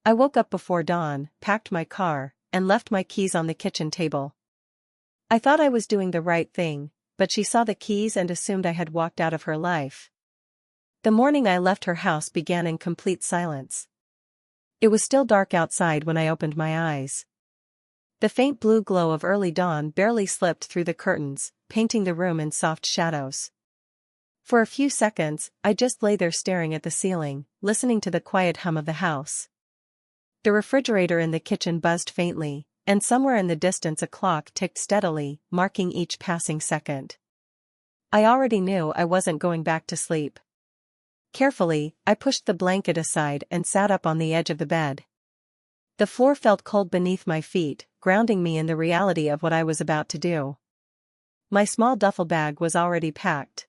I woke up before dawn, packed my car, and left my keys on the kitchen table. I thought I was doing the right thing, but she saw the keys and assumed I had walked out of her life. The morning I left her house began in complete silence. It was still dark outside when I opened my eyes. The faint blue glow of early dawn barely slipped through the curtains, painting the room in soft shadows. For a few seconds, I just lay there staring at the ceiling, listening to the quiet hum of the house. The refrigerator in the kitchen buzzed faintly, and somewhere in the distance a clock ticked steadily, marking each passing second. I already knew I wasn't going back to sleep. Carefully, I pushed the blanket aside and sat up on the edge of the bed. The floor felt cold beneath my feet, grounding me in the reality of what I was about to do. My small duffel bag was already packed.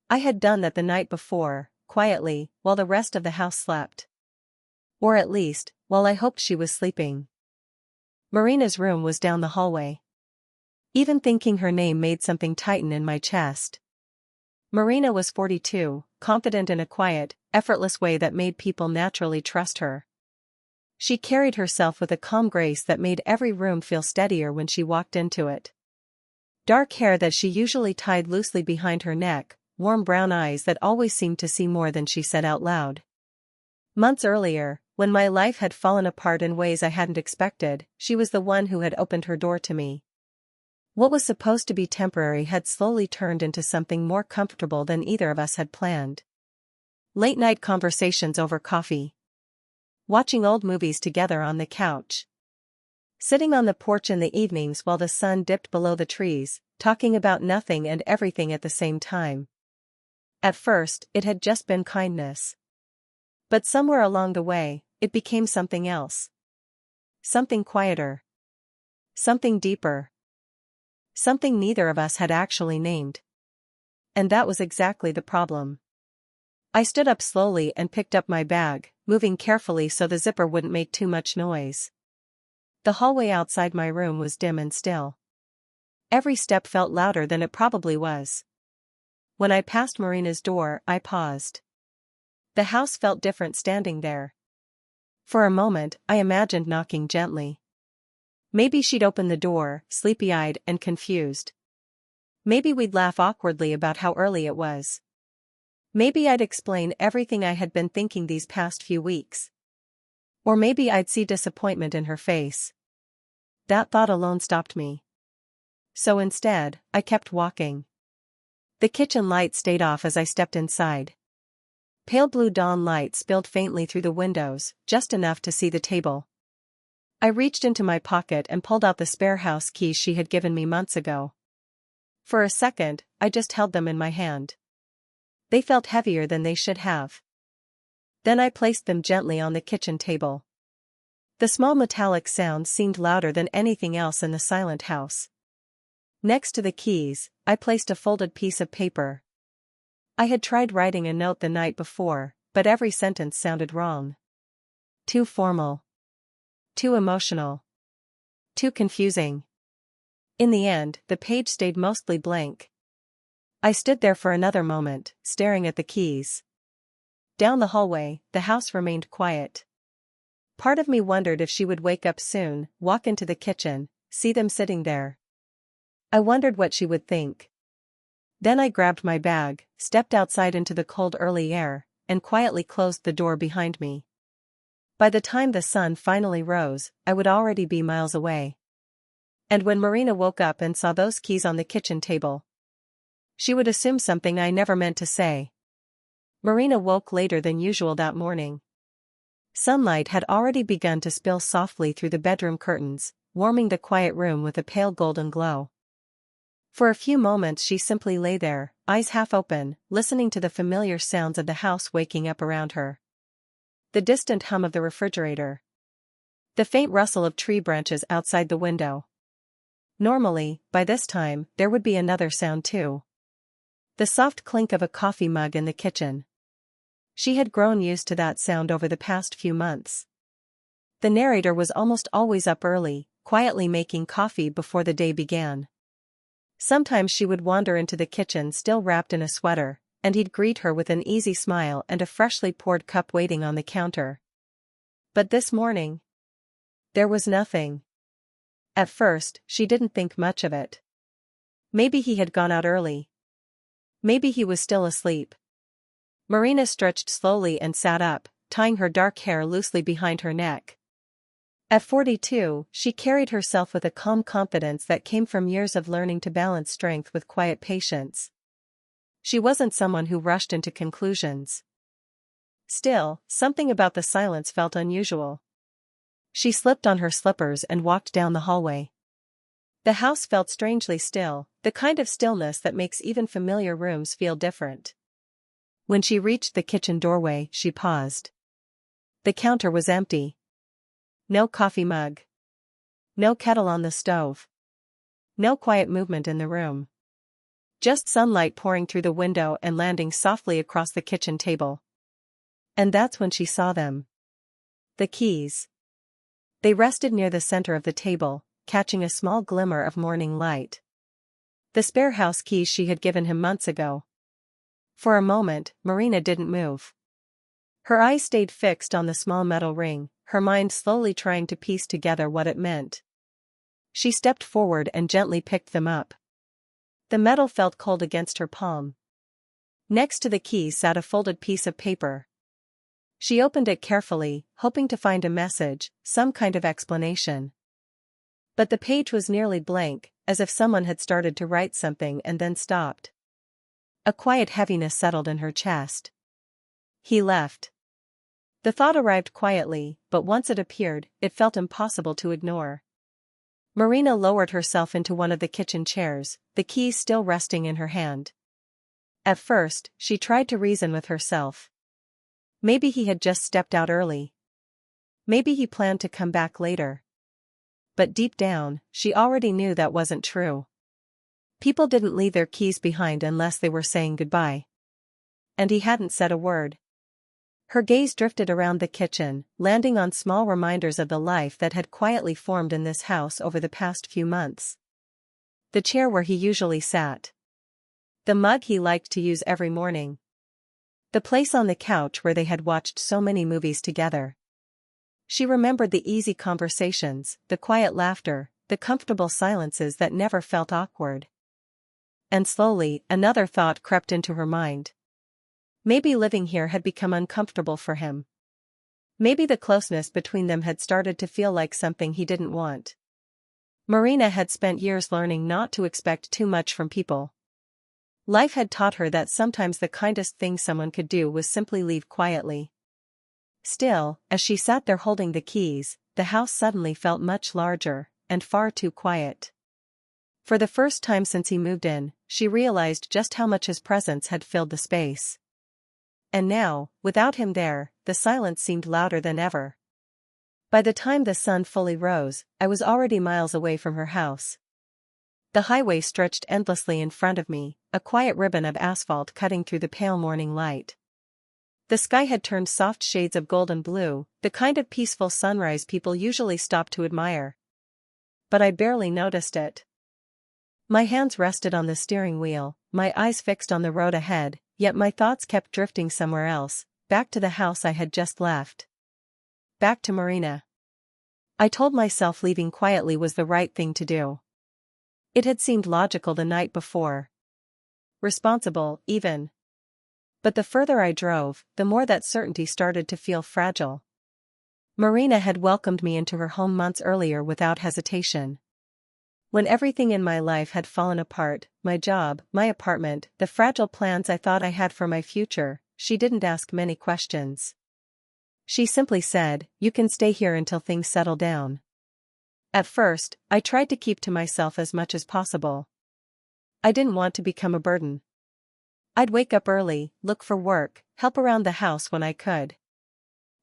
I had done that the night before, quietly, while the rest of the house slept. Or at least, while I hoped she was sleeping. Marina's room was down the hallway. Even thinking her name made something tighten in my chest. Marina was 42, confident in a quiet, effortless way that made people naturally trust her. She carried herself with a calm grace that made every room feel steadier when she walked into it. Dark hair that she usually tied loosely behind her neck, warm brown eyes that always seemed to see more than she said out loud. Months earlier, when my life had fallen apart in ways I hadn't expected, she was the one who had opened her door to me. What was supposed to be temporary had slowly turned into something more comfortable than either of us had planned. Late-night conversations over coffee. Watching old movies together on the couch. Sitting on the porch in the evenings while the sun dipped below the trees, talking about nothing and everything at the same time. At first, it had just been kindness. But somewhere along the way, it became something else. Something quieter. Something deeper. Something neither of us had actually named. And that was exactly the problem. I stood up slowly and picked up my bag, moving carefully so the zipper wouldn't make too much noise. The hallway outside my room was dim and still. Every step felt louder than it probably was. When I passed Marina's door, I paused. The house felt different standing there. For a moment, I imagined knocking gently. Maybe she'd open the door, sleepy-eyed and confused. Maybe we'd laugh awkwardly about how early it was. Maybe I'd explain everything I had been thinking these past few weeks. Or maybe I'd see disappointment in her face. That thought alone stopped me. So instead, I kept walking. The kitchen light stayed off as I stepped inside. Pale blue dawn light spilled faintly through the windows, just enough to see the table. I reached into my pocket and pulled out the spare house keys she had given me months ago. For a second, I just held them in my hand. They felt heavier than they should have. Then I placed them gently on the kitchen table. The small metallic sound seemed louder than anything else in the silent house. Next to the keys, I placed a folded piece of paper. I had tried writing a note the night before, but every sentence sounded wrong. Too formal. Too emotional. Too confusing. In the end, the page stayed mostly blank. I stood there for another moment, staring at the keys. Down the hallway, the house remained quiet. Part of me wondered if she would wake up soon, walk into the kitchen, see them sitting there. I wondered what she would think. Then I grabbed my bag, stepped outside into the cold early air, and quietly closed the door behind me. By the time the sun finally rose, I would already be miles away. And when Marina woke up and saw those keys on the kitchen table, she would assume something I never meant to say. Marina woke later than usual that morning. Sunlight had already begun to spill softly through the bedroom curtains, warming the quiet room with a pale golden glow. For a few moments she simply lay there, eyes half open, listening to the familiar sounds of the house waking up around her. The distant hum of the refrigerator. The faint rustle of tree branches outside the window. Normally, by this time, there would be another sound too. The soft clink of a coffee mug in the kitchen. She had grown used to that sound over the past few months. The narrator was almost always up early, quietly making coffee before the day began. Sometimes she would wander into the kitchen still wrapped in a sweater, and he'd greet her with an easy smile and a freshly poured cup waiting on the counter. But this morning, there was nothing. At first, she didn't think much of it. Maybe he had gone out early. Maybe he was still asleep. Marina stretched slowly and sat up, tying her dark hair loosely behind her neck. At 42, she carried herself with a calm confidence that came from years of learning to balance strength with quiet patience. She wasn't someone who rushed into conclusions. Still, something about the silence felt unusual. She slipped on her slippers and walked down the hallway. The house felt strangely still, the kind of stillness that makes even familiar rooms feel different. When she reached the kitchen doorway, she paused. The counter was empty. No coffee mug. No kettle on the stove. No quiet movement in the room. Just sunlight pouring through the window and landing softly across the kitchen table. And that's when she saw them. The keys. They rested near the center of the table, catching a small glimmer of morning light. The spare house keys she had given him months ago. For a moment, Marina didn't move. Her eyes stayed fixed on the small metal ring, her mind slowly trying to piece together what it meant. She stepped forward and gently picked them up. The metal felt cold against her palm. Next to the keys sat a folded piece of paper. She opened it carefully, hoping to find a message, some kind of explanation. But the page was nearly blank, as if someone had started to write something and then stopped. A quiet heaviness settled in her chest. He left. The thought arrived quietly, but once it appeared, it felt impossible to ignore. Marina lowered herself into one of the kitchen chairs, the keys still resting in her hand. At first, she tried to reason with herself. Maybe he had just stepped out early. Maybe he planned to come back later. But deep down, she already knew that wasn't true. People didn't leave their keys behind unless they were saying goodbye. And he hadn't said a word. Her gaze drifted around the kitchen, landing on small reminders of the life that had quietly formed in this house over the past few months. The chair where he usually sat. The mug he liked to use every morning. The place on the couch where they had watched so many movies together. She remembered the easy conversations, the quiet laughter, the comfortable silences that never felt awkward. And slowly, another thought crept into her mind. Maybe living here had become uncomfortable for him. Maybe the closeness between them had started to feel like something he didn't want. Marina had spent years learning not to expect too much from people. Life had taught her that sometimes the kindest thing someone could do was simply leave quietly. Still, as she sat there holding the keys, the house suddenly felt much larger, and far too quiet. For the first time since he moved in, she realized just how much his presence had filled the space. And now, without him there, the silence seemed louder than ever. By the time the sun fully rose, I was already miles away from her house. The highway stretched endlessly in front of me, a quiet ribbon of asphalt cutting through the pale morning light. The sky had turned soft shades of golden blue, the kind of peaceful sunrise people usually stop to admire. But I barely noticed it. My hands rested on the steering wheel, my eyes fixed on the road ahead, yet my thoughts kept drifting somewhere else, back to the house I had just left. Back to Marina. I told myself leaving quietly was the right thing to do. It had seemed logical the night before. Responsible, even. But the further I drove, the more that certainty started to feel fragile. Marina had welcomed me into her home months earlier without hesitation. When everything in my life had fallen apart, my job, my apartment, the fragile plans I thought I had for my future, she didn't ask many questions. She simply said, "You can stay here until things settle down." At first, I tried to keep to myself as much as possible. I didn't want to become a burden. I'd wake up early, look for work, help around the house when I could.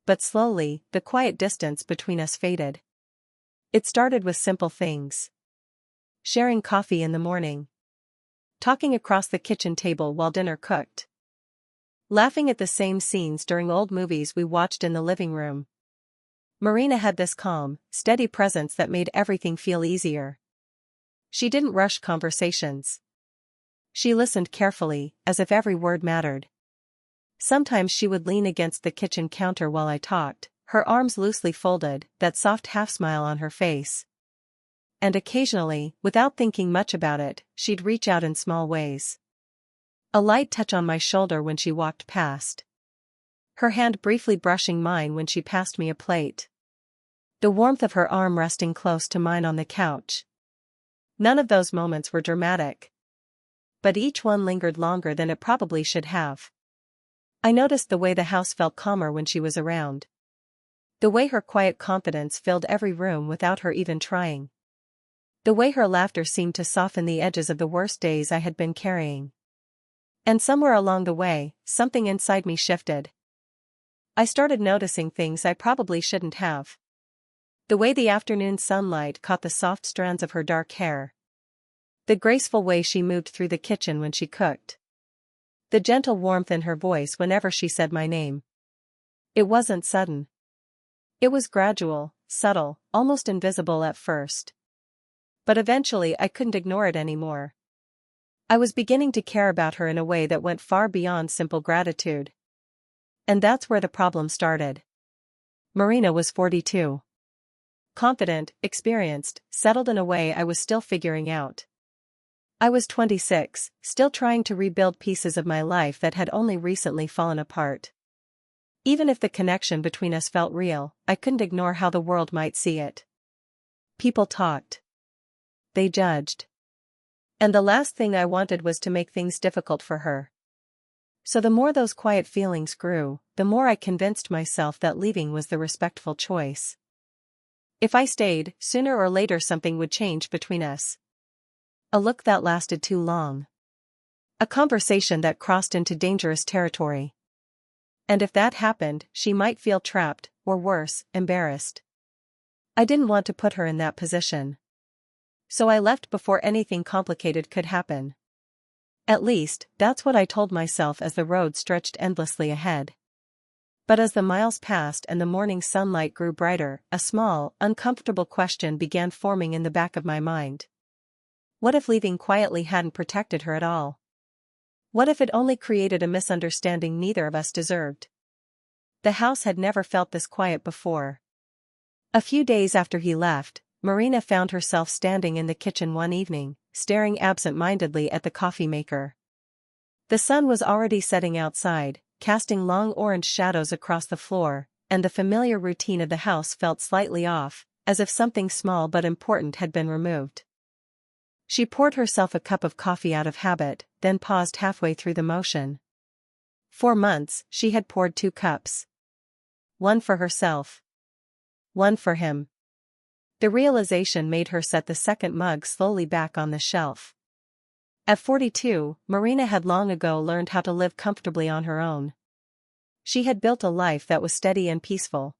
But slowly, the quiet distance between us faded. It started with simple things. Sharing coffee in the morning. Talking across the kitchen table while dinner cooked. Laughing at the same scenes during old movies we watched in the living room. Marina had this calm, steady presence that made everything feel easier. She didn't rush conversations. She listened carefully, as if every word mattered. Sometimes she would lean against the kitchen counter while I talked, her arms loosely folded, that soft half-smile on her face. And occasionally, without thinking much about it, she'd reach out in small ways. A light touch on my shoulder when she walked past. Her hand briefly brushing mine when she passed me a plate. The warmth of her arm resting close to mine on the couch. None of those moments were dramatic. But each one lingered longer than it probably should have. I noticed the way the house felt calmer when she was around. The way her quiet confidence filled every room without her even trying. The way her laughter seemed to soften the edges of the worst days I had been carrying. And somewhere along the way, something inside me shifted. I started noticing things I probably shouldn't have. The way the afternoon sunlight caught the soft strands of her dark hair. The graceful way she moved through the kitchen when she cooked. The gentle warmth in her voice whenever she said my name. It wasn't sudden. It was gradual, subtle, almost invisible at first. But eventually I couldn't ignore it anymore. I was beginning to care about her in a way that went far beyond simple gratitude. And that's where the problem started. Marina was 42. Confident, experienced, settled in a way I was still figuring out. I was 26, still trying to rebuild pieces of my life that had only recently fallen apart. Even if the connection between us felt real, I couldn't ignore how the world might see it. People talked. They judged. And the last thing I wanted was to make things difficult for her. So the more those quiet feelings grew, the more I convinced myself that leaving was the respectful choice. If I stayed, sooner or later something would change between us. A look that lasted too long. A conversation that crossed into dangerous territory. And if that happened, she might feel trapped, or worse, embarrassed. I didn't want to put her in that position. So I left before anything complicated could happen. At least, that's what I told myself as the road stretched endlessly ahead. But as the miles passed and the morning sunlight grew brighter, a small, uncomfortable question began forming in the back of my mind. What if leaving quietly hadn't protected her at all? What if it only created a misunderstanding neither of us deserved? The house had never felt this quiet before. A few days after he left, Marina found herself standing in the kitchen one evening, staring absent-mindedly at the coffee maker. The sun was already setting outside, casting long orange shadows across the floor, and the familiar routine of the house felt slightly off, as if something small but important had been removed. She poured herself a cup of coffee out of habit, then paused halfway through the motion. For months, she had poured 2 cups. One for herself. One for him. The realization made her set the second mug slowly back on the shelf. At 42, Marina had long ago learned how to live comfortably on her own. She had built a life that was steady and peaceful.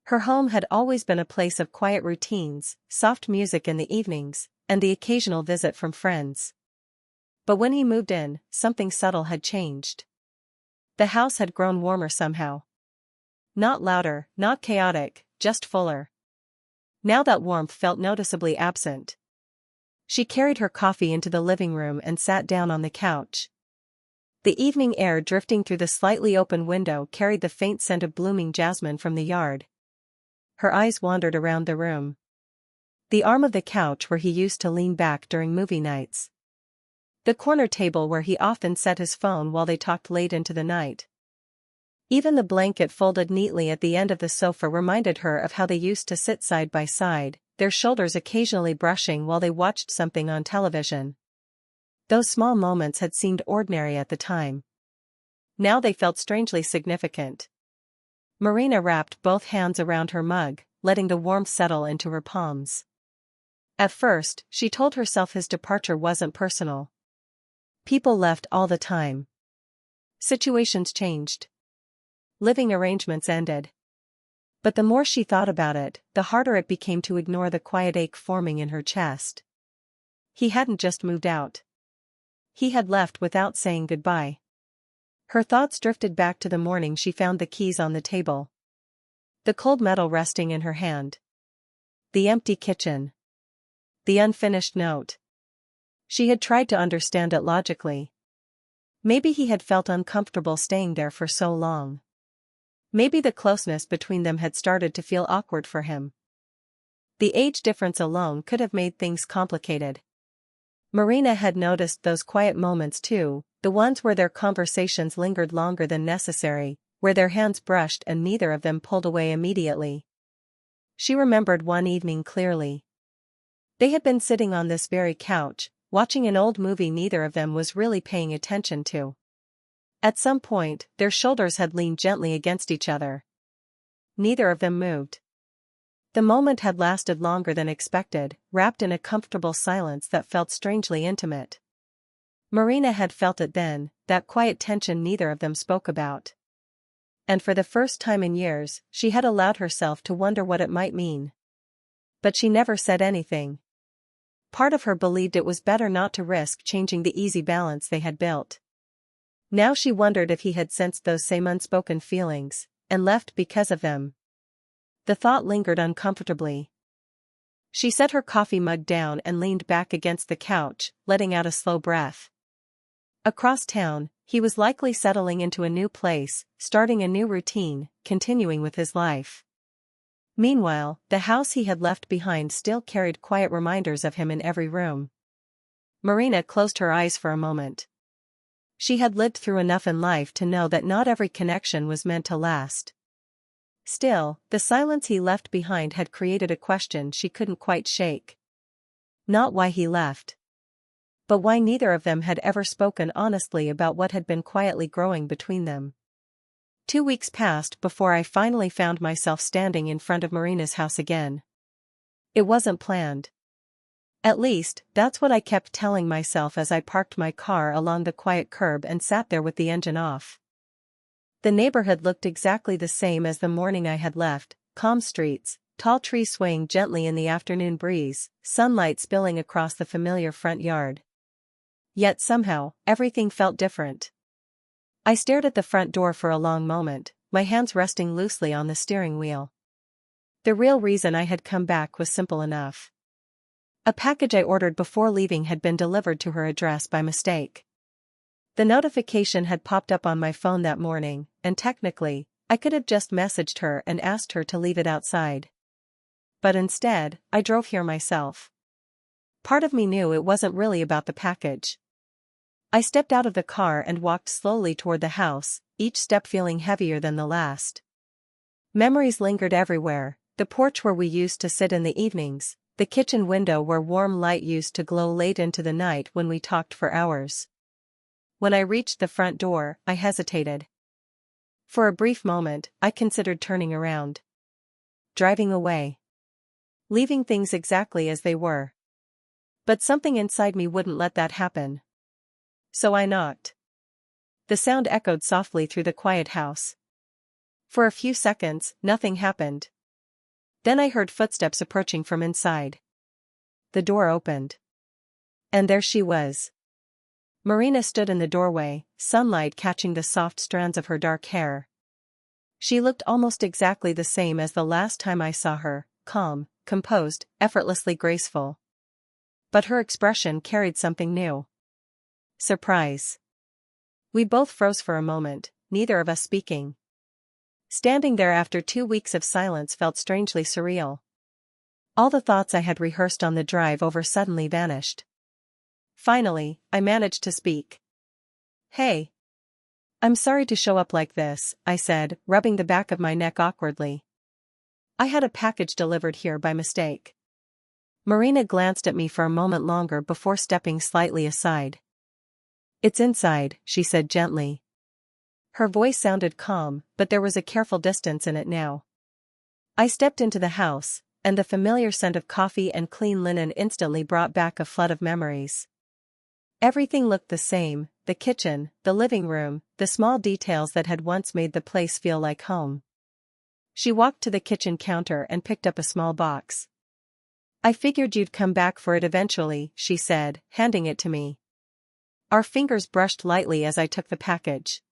Her home had always been a place of quiet routines, soft music in the evenings, and the occasional visit from friends. But when he moved in, something subtle had changed. The house had grown warmer somehow. Not louder, not chaotic, just fuller. Now that warmth felt noticeably absent. She carried her coffee into the living room and sat down on the couch. The evening air drifting through the slightly open window carried the faint scent of blooming jasmine from the yard. Her eyes wandered around the room. The arm of the couch where he used to lean back during movie nights. The corner table where he often set his phone while they talked late into the night. Even the blanket folded neatly at the end of the sofa reminded her of how they used to sit side by side, their shoulders occasionally brushing while they watched something on television. Those small moments had seemed ordinary at the time. Now they felt strangely significant. Marina wrapped both hands around her mug, letting the warmth settle into her palms. At first, she told herself his departure wasn't personal. People left all the time. Situations changed. Living arrangements ended. But the more she thought about it, the harder it became to ignore the quiet ache forming in her chest. He hadn't just moved out. He had left without saying goodbye. Her thoughts drifted back to the morning she found the keys on the table. The cold metal resting in her hand. The empty kitchen. The unfinished note. She had tried to understand it logically. Maybe he had felt uncomfortable staying there for so long. Maybe the closeness between them had started to feel awkward for him. The age difference alone could have made things complicated. Marina had noticed those quiet moments too, the ones where their conversations lingered longer than necessary, where their hands brushed and neither of them pulled away immediately. She remembered one evening clearly. They had been sitting on this very couch, watching an old movie neither of them was really paying attention to. At some point, their shoulders had leaned gently against each other. Neither of them moved. The moment had lasted longer than expected, wrapped in a comfortable silence that felt strangely intimate. Marina had felt it then, that quiet tension neither of them spoke about. And for the first time in years, she had allowed herself to wonder what it might mean. But she never said anything. Part of her believed it was better not to risk changing the easy balance they had built. Now she wondered if he had sensed those same unspoken feelings, and left because of them. The thought lingered uncomfortably. She set her coffee mug down and leaned back against the couch, letting out a slow breath. Across town, he was likely settling into a new place, starting a new routine, continuing with his life. Meanwhile, the house he had left behind still carried quiet reminders of him in every room. Marina closed her eyes for a moment. She had lived through enough in life to know that not every connection was meant to last. Still, the silence he left behind had created a question she couldn't quite shake. Not why he left, but why neither of them had ever spoken honestly about what had been quietly growing between them. 2 weeks passed before I finally found myself standing in front of Marina's house again. It wasn't planned. At least, that's what I kept telling myself as I parked my car along the quiet curb and sat there with the engine off. The neighborhood looked exactly the same as the morning I had left, calm streets, tall trees swaying gently in the afternoon breeze, sunlight spilling across the familiar front yard. Yet somehow, everything felt different. I stared at the front door for a long moment, my hands resting loosely on the steering wheel. The real reason I had come back was simple enough. A package I ordered before leaving had been delivered to her address by mistake. The notification had popped up on my phone that morning, and technically, I could have just messaged her and asked her to leave it outside. But instead, I drove here myself. Part of me knew it wasn't really about the package. I stepped out of the car and walked slowly toward the house, each step feeling heavier than the last. Memories lingered everywhere, the porch where we used to sit in the evenings, the kitchen window where warm light used to glow late into the night when we talked for hours. When I reached the front door, I hesitated. For a brief moment, I considered turning around. Driving away. Leaving things exactly as they were. But something inside me wouldn't let that happen. So I knocked. The sound echoed softly through the quiet house. For a few seconds, nothing happened. Then I heard footsteps approaching from inside. The door opened. And there she was. Marina stood in the doorway, sunlight catching the soft strands of her dark hair. She looked almost exactly the same as the last time I saw her, calm, composed, effortlessly graceful. But her expression carried something new. Surprise. We both froze for a moment, neither of us speaking. Standing there after 2 weeks of silence felt strangely surreal. All the thoughts I had rehearsed on the drive over suddenly vanished. Finally, I managed to speak. Hey. I'm sorry to show up like this, I said, rubbing the back of my neck awkwardly. I had a package delivered here by mistake. Marina glanced at me for a moment longer before stepping slightly aside. It's inside, she said gently. Her voice sounded calm, but there was a careful distance in it now. I stepped into the house, and the familiar scent of coffee and clean linen instantly brought back a flood of memories. Everything looked the same, the kitchen, the living room, the small details that had once made the place feel like home. She walked to the kitchen counter and picked up a small box. I figured you'd come back for it eventually, she said, handing it to me. Our fingers brushed lightly as I took the package.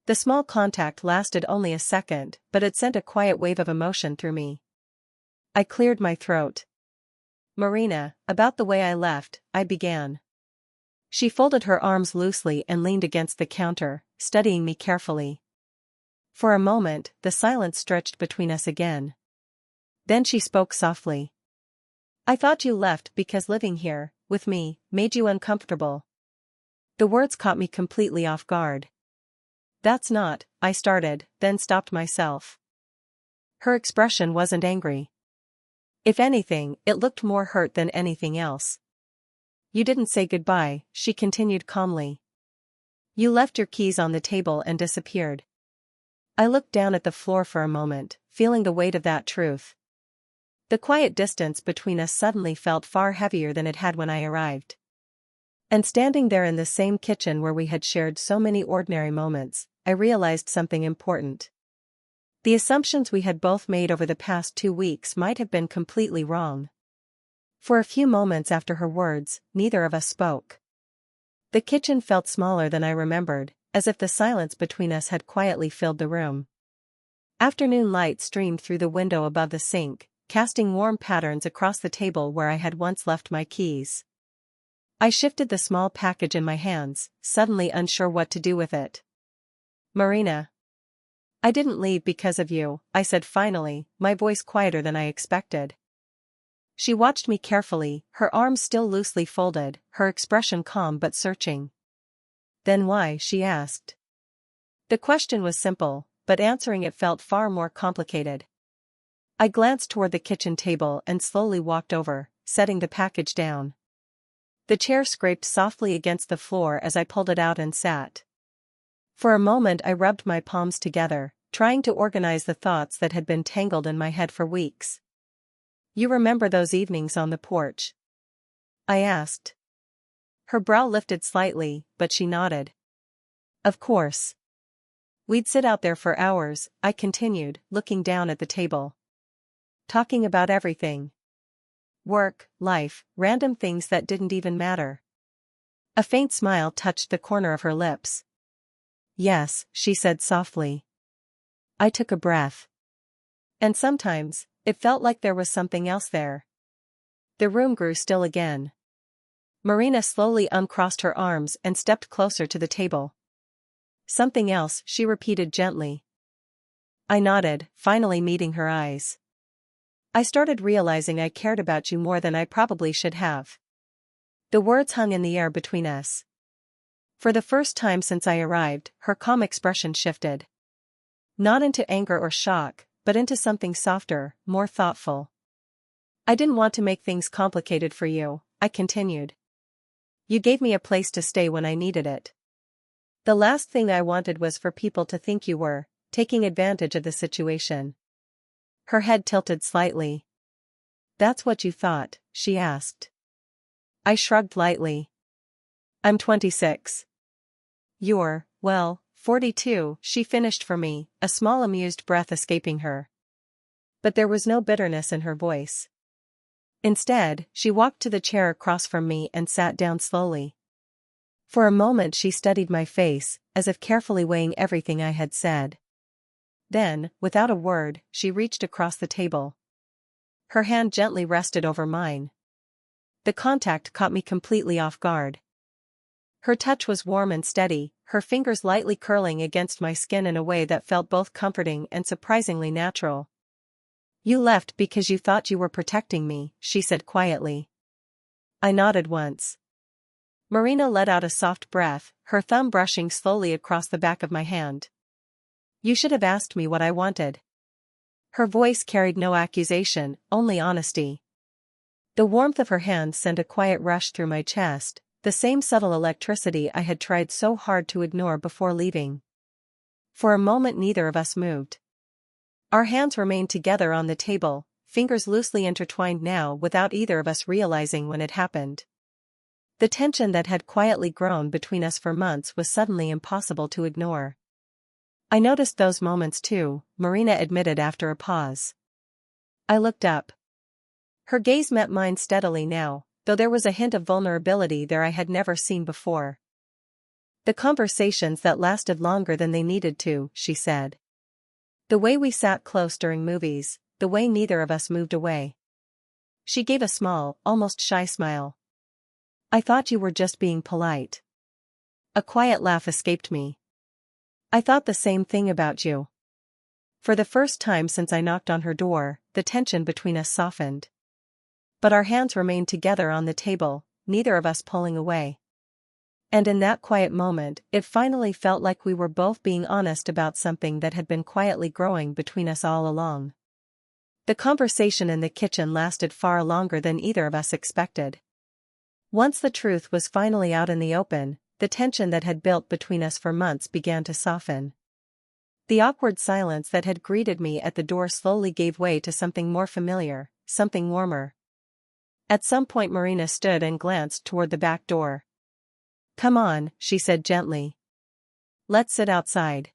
The small contact lasted only a second, but it sent a quiet wave of emotion through me. I cleared my throat. Marina, about the way I left, I began. She folded her arms loosely and leaned against the counter, studying me carefully. For a moment, the silence stretched between us again. Then she spoke softly. I thought you left because living here, with me, made you uncomfortable. The words caught me completely off guard. That's not, I started, then stopped myself. Her expression wasn't angry. If anything, it looked more hurt than anything else. You didn't say goodbye, she continued calmly. You left your keys on the table and disappeared. I looked down at the floor for a moment, feeling the weight of that truth. The quiet distance between us suddenly felt far heavier than it had when I arrived. And standing there in the same kitchen where we had shared so many ordinary moments, I realized something important. The assumptions we had both made over the past 2 weeks might have been completely wrong. For a few moments after her words, neither of us spoke. The kitchen felt smaller than I remembered, as if the silence between us had quietly filled the room. Afternoon light streamed through the window above the sink, casting warm patterns across the table where I had once left my keys. I shifted the small package in my hands, suddenly unsure what to do with it. Marina. I didn't leave because of you, I said finally, my voice quieter than I expected. She watched me carefully, her arms still loosely folded, her expression calm but searching. Then why? She asked. The question was simple, but answering it felt far more complicated. I glanced toward the kitchen table and slowly walked over, setting the package down. The chair scraped softly against the floor as I pulled it out and sat. For a moment I rubbed my palms together, trying to organize the thoughts that had been tangled in my head for weeks. You remember those evenings on the porch? I asked. Her brow lifted slightly, but she nodded. Of course. We'd sit out there for hours, I continued, looking down at the table. Talking about everything. Work, life, random things that didn't even matter. A faint smile touched the corner of her lips. Yes, she said softly. I took a breath. And sometimes, it felt like there was something else there. The room grew still again. Marina slowly uncrossed her arms and stepped closer to the table. Something else, she repeated gently. I nodded, finally meeting her eyes. I started realizing I cared about you more than I probably should have. The words hung in the air between us. For the first time since I arrived, her calm expression shifted. Not into anger or shock, but into something softer, more thoughtful. I didn't want to make things complicated for you, I continued. You gave me a place to stay when I needed it. The last thing I wanted was for people to think you were taking advantage of the situation. Her head tilted slightly. That's what you thought, she asked. I shrugged lightly. I'm 26. You're, well, 42, she finished for me, a small amused breath escaping her. But there was no bitterness in her voice. Instead, she walked to the chair across from me and sat down slowly. For a moment she studied my face, as if carefully weighing everything I had said. Then, without a word, she reached across the table. Her hand gently rested over mine. The contact caught me completely off guard. Her touch was warm and steady, her fingers lightly curling against my skin in a way that felt both comforting and surprisingly natural. You left because you thought you were protecting me, she said quietly. I nodded once. Marina let out a soft breath, her thumb brushing slowly across the back of my hand. You should have asked me what I wanted. Her voice carried no accusation, only honesty. The warmth of her hand sent a quiet rush through my chest, the same subtle electricity I had tried so hard to ignore before leaving. For a moment neither of us moved. Our hands remained together on the table, fingers loosely intertwined now without either of us realizing when it happened. The tension that had quietly grown between us for months was suddenly impossible to ignore. I noticed those moments too, Marina admitted after a pause. I looked up. Her gaze met mine steadily now, though there was a hint of vulnerability there I had never seen before. The conversations that lasted longer than they needed to, she said. The way we sat close during movies, the way neither of us moved away. She gave a small, almost shy smile. I thought you were just being polite. A quiet laugh escaped me. I thought the same thing about you. For the first time since I knocked on her door, the tension between us softened. But our hands remained together on the table, neither of us pulling away. And in that quiet moment, it finally felt like we were both being honest about something that had been quietly growing between us all along. The conversation in the kitchen lasted far longer than either of us expected. Once the truth was finally out in the open, the tension that had built between us for months began to soften. The awkward silence that had greeted me at the door slowly gave way to something more familiar, something warmer. At some point Marina stood and glanced toward the back door. "Come on," she said gently. "Let's sit outside."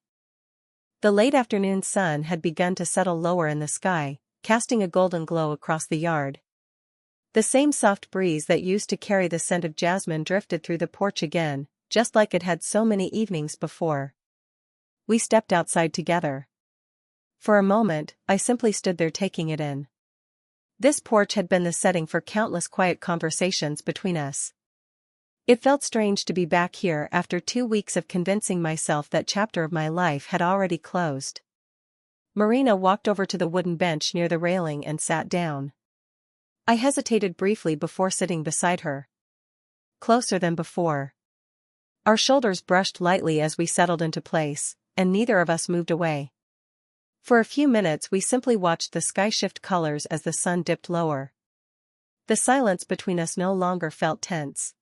The late afternoon sun had begun to settle lower in the sky, casting a golden glow across the yard. The same soft breeze that used to carry the scent of jasmine drifted through the porch again, just like it had so many evenings before. We stepped outside together. For a moment, I simply stood there taking it in. This porch had been the setting for countless quiet conversations between us. It felt strange to be back here after 2 weeks of convincing myself that chapter of my life had already closed. Marina walked over to the wooden bench near the railing and sat down. I hesitated briefly before sitting beside her. Closer than before. Our shoulders brushed lightly as we settled into place, and neither of us moved away. For a few minutes we simply watched the sky shift colors as the sun dipped lower. The silence between us no longer felt tense.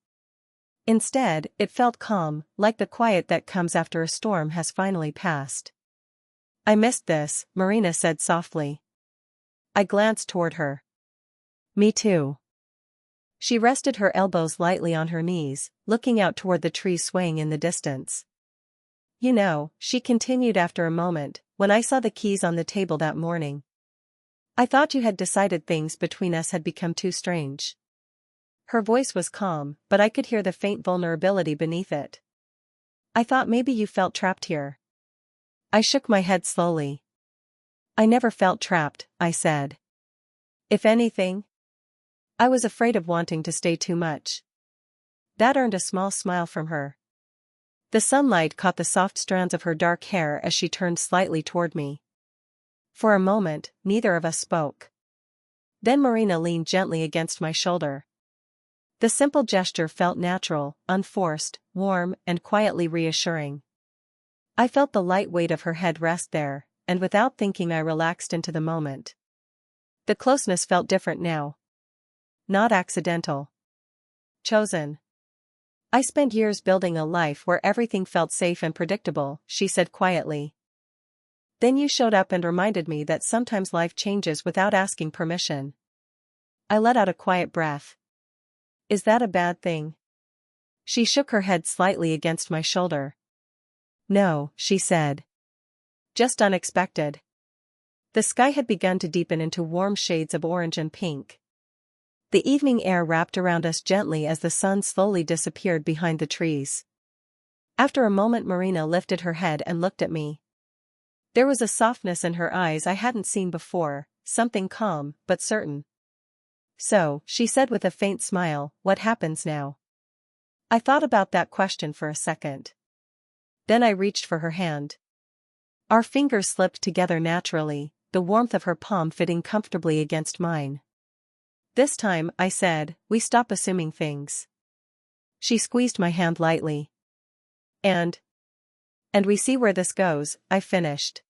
Instead, it felt calm, like the quiet that comes after a storm has finally passed. "I missed this," Marina said softly. I glanced toward her. "Me too." She rested her elbows lightly on her knees, looking out toward the trees swaying in the distance. "You know," she continued after a moment, "when I saw the keys on the table that morning, I thought you had decided things between us had become too strange." Her voice was calm, but I could hear the faint vulnerability beneath it. "I thought maybe you felt trapped here." I shook my head slowly. "I never felt trapped," I said. "If anything, I was afraid of wanting to stay too much." That earned a small smile from her. The sunlight caught the soft strands of her dark hair as she turned slightly toward me. For a moment, neither of us spoke. Then Marina leaned gently against my shoulder. The simple gesture felt natural, unforced, warm, and quietly reassuring. I felt the light weight of her head rest there, and without thinking I relaxed into the moment. The closeness felt different now. Not accidental. Chosen. "I spent years building a life where everything felt safe and predictable," she said quietly. "Then you showed up and reminded me that sometimes life changes without asking permission." I let out a quiet breath. "Is that a bad thing?" She shook her head slightly against my shoulder. "No," she said. "Just unexpected." The sky had begun to deepen into warm shades of orange and pink. The evening air wrapped around us gently as the sun slowly disappeared behind the trees. After a moment Marina lifted her head and looked at me. There was a softness in her eyes I hadn't seen before, something calm, but certain. "So," she said with a faint smile, "what happens now?" I thought about that question for a second. Then I reached for her hand. Our fingers slipped together naturally, the warmth of her palm fitting comfortably against mine. "This time," I said, "we stop assuming things." She squeezed my hand lightly. And we see where this goes," I finished.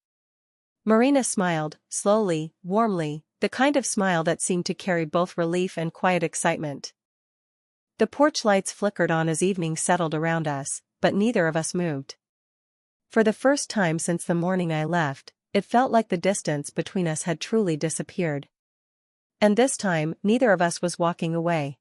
Marina smiled, slowly, warmly, the kind of smile that seemed to carry both relief and quiet excitement. The porch lights flickered on as evening settled around us, but neither of us moved. For the first time since the morning I left, it felt like the distance between us had truly disappeared. And this time, neither of us was walking away.